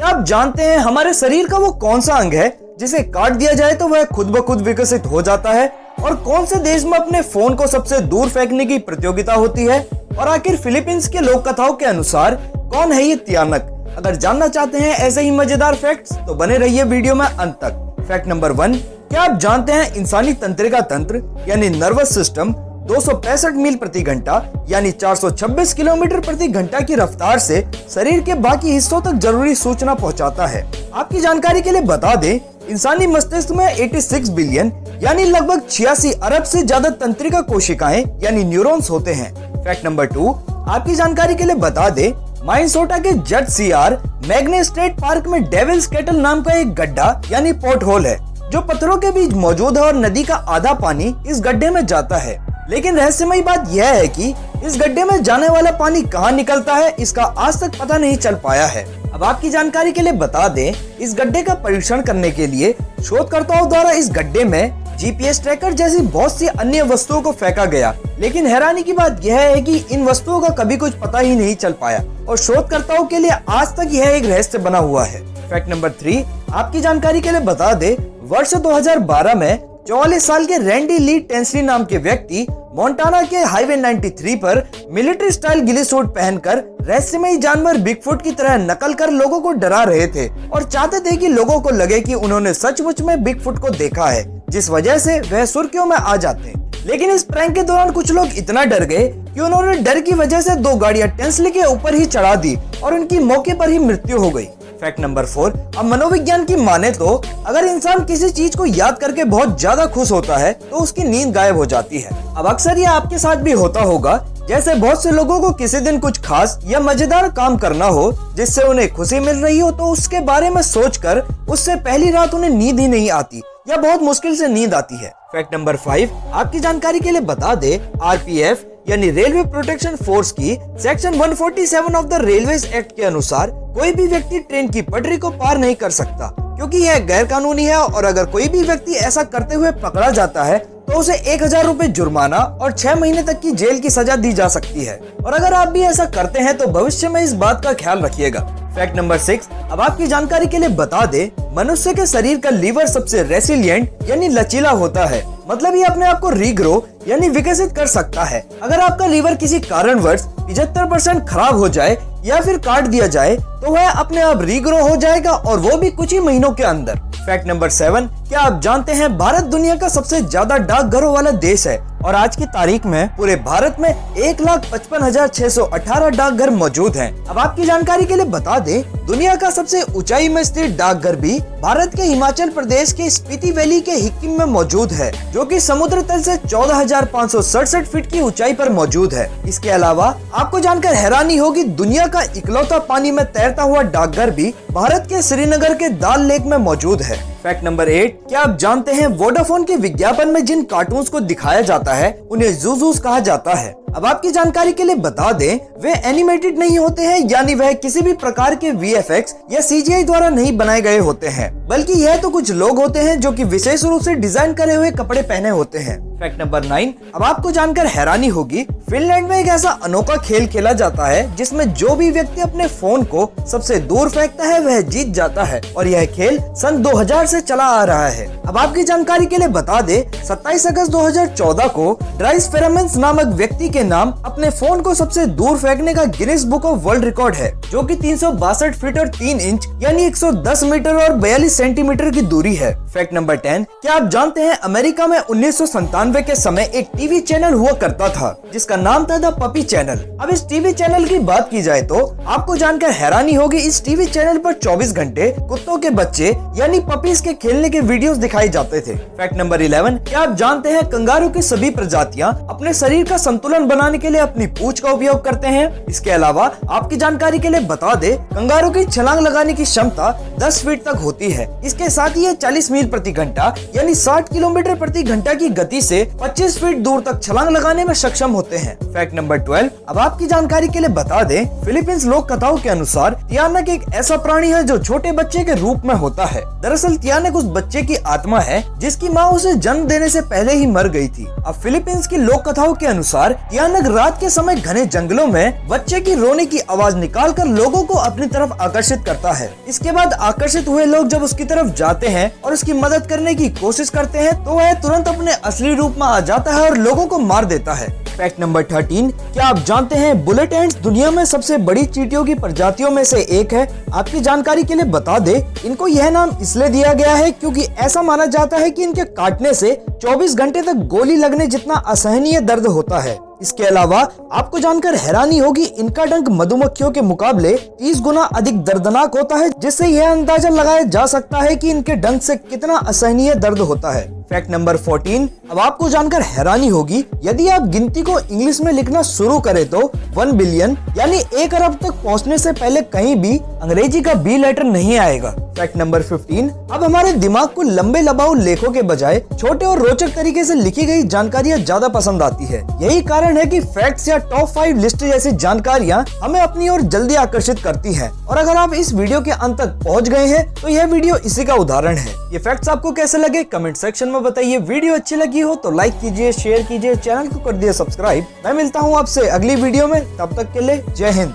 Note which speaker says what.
Speaker 1: क्या आप जानते हैं हमारे शरीर का वो कौन सा अंग है जिसे काट दिया जाए तो वह खुद ब खुद विकसित हो जाता है? और कौन से देश में अपने फोन को सबसे दूर फेंकने की प्रतियोगिता होती है? और आखिर फिलीपींस के लोक कथाओं के अनुसार कौन है ये तियानक? अगर जानना चाहते हैं ऐसे ही मजेदार फैक्ट्स तो बने रहिए वीडियो में अंत तक। फैक्ट नंबर 1, क्या आप जानते हैं इंसानी तंत्रिका तंत्र यानी नर्वस सिस्टम 265 मील प्रति घंटा यानी 426 किलोमीटर प्रति घंटा की रफ्तार से शरीर के बाकी हिस्सों तक जरूरी सूचना पहुंचाता है। आपकी जानकारी के लिए बता दें, इंसानी मस्तिष्क में 86 बिलियन यानी लगभग 86 अरब से ज्यादा तंत्रिका कोशिकाएं यानी न्यूरॉन्स होते हैं। फैक्ट नंबर 2, आपकी जानकारी के लिए बता दें, माइनसोटा के जट सीआर मैग्ने स्टेट पार्क में डेविल्स केटल नाम का एक गड्ढा यानी पोर्ट होल है जो पत्थरों के बीच मौजूद है और नदी का आधा पानी इस गड्ढे में जाता है। लेकिन रहस्यमयी बात यह है कि इस गड्ढे में जाने वाला पानी कहां निकलता है इसका आज तक पता नहीं चल पाया है। अब आपकी जानकारी के लिए बता दें, इस गड्ढे का परीक्षण करने के लिए शोधकर्ताओं द्वारा इस गड्ढे में जीपीएस ट्रैकर जैसी बहुत सी अन्य वस्तुओं को फेंका गया। लेकिन हैरानी की बात यह है कि इन वस्तुओं का कभी कुछ पता ही नहीं चल पाया और शोधकर्ताओं के लिए आज तक यह एक रहस्य बना हुआ है। फैक्ट नंबर 3, आपकी जानकारी के लिए बता दे, वर्ष 2012 में 44 साल के रैंडी ली टेंसली नाम के व्यक्ति मोंटाना के हाईवे 93 पर मिलिट्री स्टाइल गिली सूट पहनकर रहस्यमयी जानवर बिगफुट की तरह नकल कर लोगों को डरा रहे थे और चाहते थे कि लोगों को लगे कि उन्होंने सचमुच में बिगफुट को देखा है, जिस वजह से वह सुर्खियों में आ जाते। लेकिन इस प्रैंक के दौरान कुछ लोग इतना डर गए कि उन्होंने डर की वजह से 2 गाड़ियां टेंसली के ऊपर ही चढ़ा दी और उनकी मौके पर ही मृत्यु हो गई। फैक्ट नंबर 4, अब मनोविज्ञान की माने तो अगर इंसान किसी चीज को याद करके बहुत ज्यादा खुश होता है तो उसकी नींद गायब हो जाती है। अब अक्सर ये आपके साथ भी होता होगा, जैसे बहुत से लोगों को किसी दिन कुछ खास या मजेदार काम करना हो जिससे उन्हें खुशी मिल रही हो, तो उसके बारे में सोचकर उससे पहली रात उन्हें नींद ही नहीं आती या बहुत मुश्किल से नींद आती है। फैक्ट नंबर 5, आपकी जानकारी के लिए बता दे, आरपीएफ यानी रेलवे प्रोटेक्शन फोर्स की section 147 of the railways act के अनुसार कोई भी व्यक्ति ट्रेन की पटरी को पार नहीं कर सकता क्योंकि यह गैर कानूनी है और अगर कोई भी व्यक्ति ऐसा करते हुए पकड़ा जाता है तो उसे 1000 रुपए जुर्माना और 6 महीने तक की जेल की सजा दी जा सकती है। और अगर आप भी ऐसा करते हैं तो भविष्य में इस बात का ख्याल रखिएगा। फैक्ट नंबर 6, अब आपकी जानकारी के लिए बता दे, मनुष्य के शरीर का लीवर सबसे रेसिलिएंट यानी लचीला होता है, मतलब ये अपने आप को रीग्रो यानी विकसित कर सकता है। अगर आपका लीवर किसी कारणवश 75% खराब हो जाए या फिर काट दिया जाए तो वह अपने आप रीग्रो हो जाएगा और वो भी कुछ ही महीनों के अंदर। फैक्ट नंबर 7, क्या आप जानते हैं भारत दुनिया का सबसे ज्यादा डाकघरों वाला देश है और आज की तारीख में पूरे भारत में 1,55,618 डाकघर मौजूद हैं। अब आपकी जानकारी के लिए बता दें, दुनिया का सबसे ऊंचाई में स्थित डाकघर भी भारत के हिमाचल प्रदेश के स्पीति वैली के हिक्किम में मौजूद है, जो कि समुद्र तल से 14,567 फीट की ऊंचाई पर मौजूद है। इसके अलावा आपको जानकर हैरानी होगी, दुनिया का इकलौता पानी में तैरता हुआ डाकघर भी भारत के श्रीनगर के दाल लेक में मौजूद है। फैक्ट नंबर 8, क्या आप जानते हैं वोडाफोन के विज्ञापन में जिन कार्टून्स को दिखाया जाता है उन्हें जूजूस कहा जाता है। अब आपकी जानकारी के लिए बता दें, वे एनिमेटेड नहीं होते हैं यानी वह किसी भी प्रकार के वीएफएक्स या सीजीआई द्वारा नहीं बनाए गए होते हैं, बल्कि यह तो कुछ लोग होते हैं जो कि विशेष रूप से डिजाइन करे हुए कपड़े पहने होते हैं। फैक्ट नंबर 9, अब आपको जानकर हैरानी होगी, फिनलैंड में एक ऐसा अनोखा खेल खेला जाता है जिसमें जो भी व्यक्ति अपने फोन को सबसे दूर फेंकता है वह जीत जाता है और यह खेल सन 2000 से चला आ रहा है। अब आपकी जानकारी के लिए बता दे, 27 अगस्त 2014 को ड्राइस फेरामेंस नामक व्यक्ति के नाम अपने फोन को सबसे दूर फेंकने का Guinness book of world record है, जो कि 362 फीट और 3 इंच यानी 110 मीटर और 42 सेंटीमीटर की दूरी है। फैक्ट नंबर 10, क्या आप जानते हैं अमेरिका में 1997 के समय एक टीवी चैनल हुआ करता था जिसका नाम था द पपी चैनल। अब इस टीवी चैनल की बात की जाए तो आपको जानकर हैरानी होगी, इस टीवी चैनल पर 24 घंटे कुत्तों के बच्चे यानी पपीज के खेलने के वीडियोस दिखाए जाते थे। फैक्ट नंबर 11, क्या आप जानते हैं कंगारू की सभी प्रजातियां अपने शरीर का संतुलन बनाने के लिए अपनी पूंछ का उपयोग करते हैं। इसके अलावा आपकी जानकारी के लिए बता दे, कंगारू की छलांग लगाने की क्षमता 10 फीट तक होती है। इसके साथ ही 40 मील प्रति घंटा यानी 60 किलोमीटर प्रति घंटा की गति से से 25 फीट दूर तक छलांग लगाने में सक्षम होते हैं। फैक्ट नंबर 12, अब आपकी जानकारी के लिए बता दें, फिलीपींस लोक कथाओं के अनुसार तियानक एक ऐसा प्राणी है जो छोटे बच्चे के रूप में होता है। दरअसल तियानक उस बच्चे की आत्मा है जिसकी माँ उसे जन्म देने से पहले ही मर गई थी। अब फिलीपींस की लोक कथाओं के अनुसार तियानक रात के समय घने जंगलों में बच्चे की रोने की आवाज निकालकर लोगों को अपनी तरफ आकर्षित करता है। इसके बाद आकर्षित हुए लोग जब उसकी तरफ जाते हैं और उसकी मदद करने की कोशिश करते हैं तो वह तुरंत अपने असली रूप में आ जाता है और लोगों को मार देता है। फैक्ट नंबर 13, क्या आप जानते हैं बुलेट एंड्स दुनिया में सबसे बड़ी चींटियों की प्रजातियों में से एक है। आपकी जानकारी के लिए बता दे, इनको यह नाम इसलिए दिया गया है क्योंकि ऐसा माना जाता है कि इनके काटने से 24 घंटे तक गोली लगने जितना असहनीय दर्द होता है। इसके अलावा आपको जानकर हैरानी होगी, इनका डंक मधुमक्खियों के मुकाबले 30 गुना अधिक दर्दनाक होता है, जिससे यह अंदाजा लगाया जा सकता है कि इनके डंक से कितना असहनीय दर्द होता है। फैक्ट नंबर 14, अब आपको जानकर हैरानी होगी, यदि आप गिनती को इंग्लिश में लिखना शुरू करें तो 1 बिलियन यानी 1 अरब तक पहुंचने से पहले कहीं भी अंग्रेजी का बी लेटर नहीं आएगा। फैक्ट नंबर 15, अब हमारे दिमाग को लंबे लबाऊ लेखों के बजाय छोटे और रोचक तरीके से लिखी गई जानकारियां ज्यादा पसंद आती है। यही कारण है कि फैक्ट्स या टॉप 5 लिस्ट जैसी जानकारियां हमें अपनी ओर जल्दी आकर्षित करती हैं। और अगर आप इस वीडियो के अंत तक पहुंच गए हैं तो यह वीडियो इसी का उदाहरण है। ये फैक्ट्स आपको कैसे लगे कमेंट सेक्शन में बताइए। वीडियो अच्छी लगी हो तो लाइक कीजिए, शेयर कीजिए, चैनल को कर दिए सब्सक्राइब। मैं मिलता हूँ आपसे अगली वीडियो में, तब तक के लिए जय हिंद।